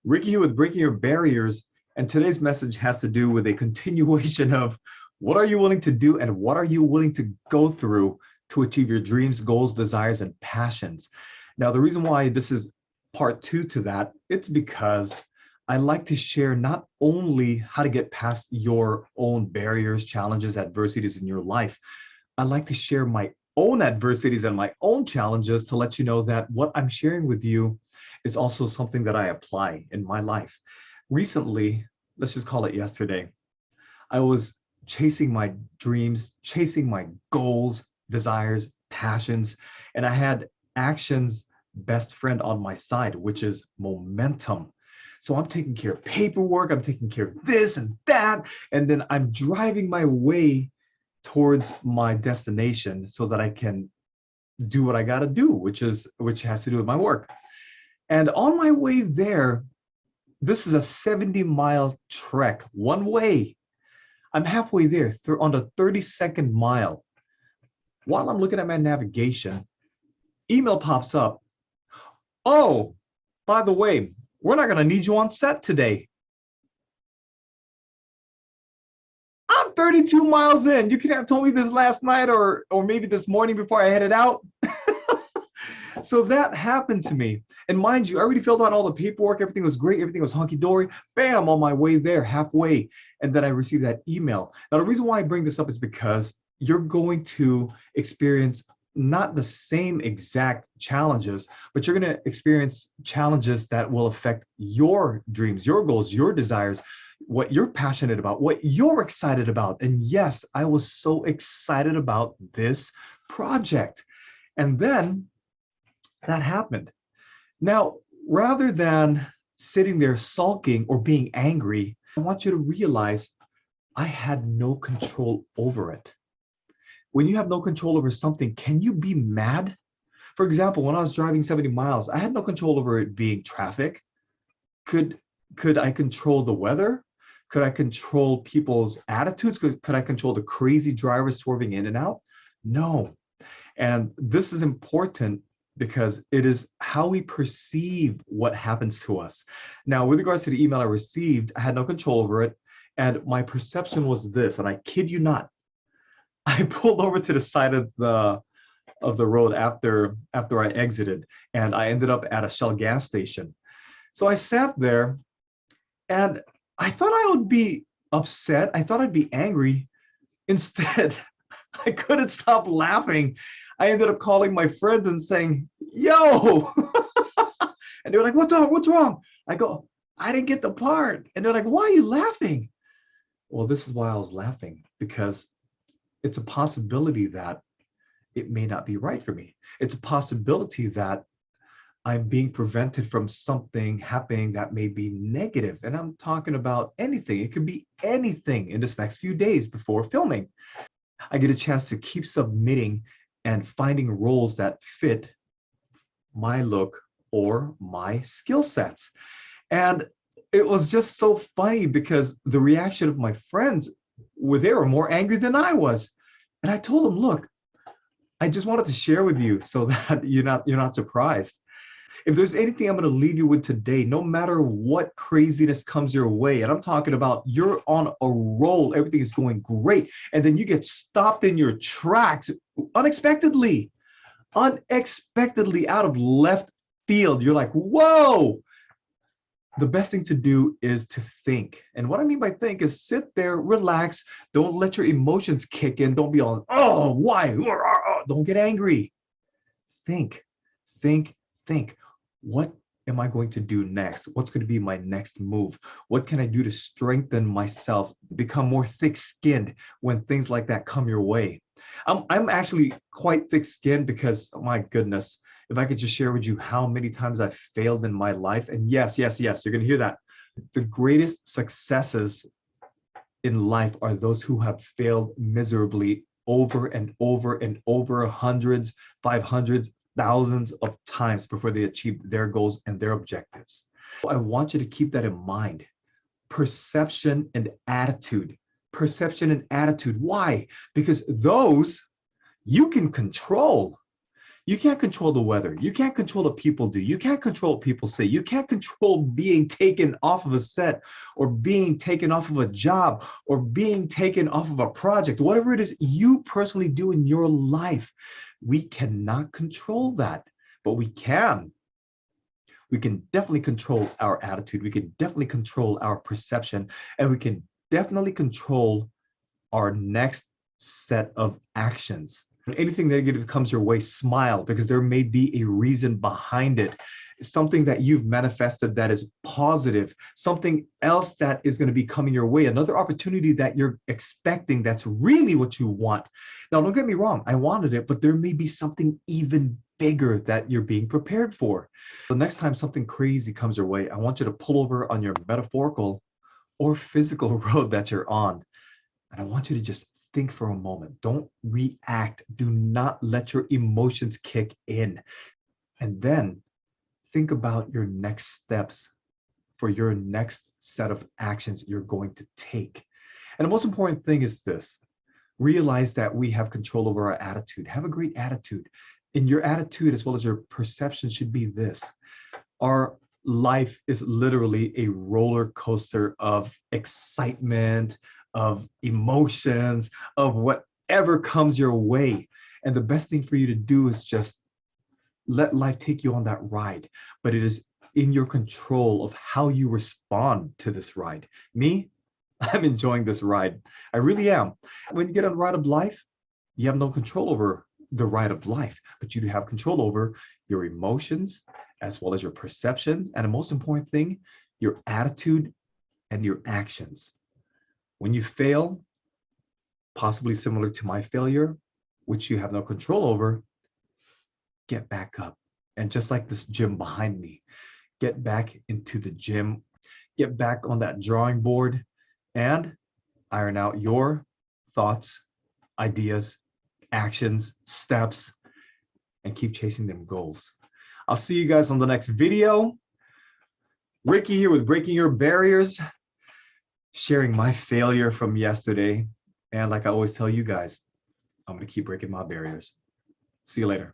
Ricky here with Breaking Your Barriers, and today's message has to do with a continuation of what are you willing to do and what are you willing to go through to achieve your dreams, goals, desires, and passions. Now, the reason why this is part two to that, it's because I like to share not only how to get past your own barriers, challenges, adversities in your life. I like to share my own adversities and my own challenges to let you know that what I'm sharing with you is also something that I apply in my life. Recently, let's just call it yesterday, I was chasing my dreams, chasing my goals, desires, passions, and I had action's best friend on my side, which is momentum. So I'm taking care of paperwork, I'm taking care of this and that, and then I'm driving my way towards my destination so that I can do what I got to do, which has to do with my work. And on my way there, this is a 70-mile trek one way. I'm halfway there on the 32nd mile. While I'm looking at my navigation, email pops up. Oh, by the way, we're not going to need you on set today. I'm 32 miles in. You could have told me this last night or maybe this morning before I headed out. So that happened to me. And mind you, I already filled out all the paperwork. Everything was great. Everything was hunky-dory. Bam, on my way there, halfway. And then I received that email. Now, the reason why I bring this up is because you're going to experience not the same exact challenges, but you're going to experience challenges that will affect your dreams, your goals, your desires, what you're passionate about, what you're excited about. And yes, I was so excited about this project. And then that happened. Now, rather than sitting there sulking or being angry, I want you to realize I had no control over it. When you have no control over something, can you be mad? For example, when I was driving 70 miles, I had no control over it being traffic. Could I control the weather? Could I control people's attitudes? Could I control the crazy drivers swerving in and out? No. And this is important because it is how we perceive what happens to us. Now, with regards to the email I received, I had no control over it. And my perception was this, and I kid you not, I pulled over to the side of the road after I exited, and I ended up at a Shell gas station. So I sat there and I thought I would be upset. I thought I'd be angry. Instead, I couldn't stop laughing. I ended up calling my friends and saying, yo, and they're like, what's wrong? What's wrong? I go, I didn't get the part. And they're like, why are you laughing? Well, this is why I was laughing, because it's a possibility that it may not be right for me. It's a possibility that I'm being prevented from something happening that may be negative. And I'm talking about anything. It could be anything in this next few days before filming. I get a chance to keep submitting and finding roles that fit my look or my skill sets. And it was just so funny because the reaction of my friends they were more angry than I was. And I told them, look, I just wanted to share with you so that you're not surprised. If there's anything I'm going to leave you with today, no matter what craziness comes your way, and I'm talking about you're on a roll, everything is going great, and then you get stopped in your tracks unexpectedly out of left field. You're like, whoa. The best thing to do is to think. And what I mean by think is sit there, relax. Don't let your emotions kick in. Don't be all, oh, why? Don't get angry. Think. What am I going to do next? What's going to be my next move? What can I do to strengthen myself, become more thick-skinned when things like that come your way? I'm actually quite thick-skinned because, oh my goodness, if I could just share with you how many times I've failed in my life. And yes, you're going to hear that. The greatest successes in life are those who have failed miserably over and over and over, hundreds, 500s, thousands of times before they achieve their goals and their objectives. I want you to keep that in mind. Perception and attitude. Perception and attitude. Why? Because those you can control. You can't control the weather. You can't control what people do. You can't control what people say. You can't control being taken off of a set or being taken off of a job or being taken off of a project, whatever it is you personally do in your life. We cannot control that, but we can. We can definitely control our attitude. We can definitely control our perception, and we can definitely control our next set of actions. When anything negative comes your way, smile, because there may be a reason behind it. Something that you've manifested that is positive, something else that is going to be coming your way, another opportunity that you're expecting that's really what you want. Now, don't get me wrong, I wanted it, but there may be something even bigger that you're being prepared for. The next time something crazy comes your way, I want you to pull over on your metaphorical or physical road that you're on. And I want you to just think for a moment. Don't react. Do not let your emotions kick in. And then think about your next steps for your next set of actions you're going to take. And the most important thing is this: realize that we have control over our attitude. Have a great attitude. And your attitude as well as your perception should be this: our life is literally a roller coaster of excitement, of emotions, of whatever comes your way. And the best thing for you to do is just let life take you on that ride. But it is in your control of how you respond to this ride. Me, I'm enjoying this ride. I really am. When you get on the ride of life, you have no control over the ride of life, but you do have control over your emotions as well as your perceptions. And the most important thing, your attitude and your actions. When you fail, possibly similar to my failure, which you have no control over, get back up. And just like this gym behind me, get back into the gym, get back on that drawing board and iron out your thoughts, ideas, actions, steps, and keep chasing them goals. I'll see you guys on the next video. Ricky here with Breaking Your Barriers, sharing my failure from yesterday. And like I always tell you guys, I'm going to keep breaking my barriers. See you later.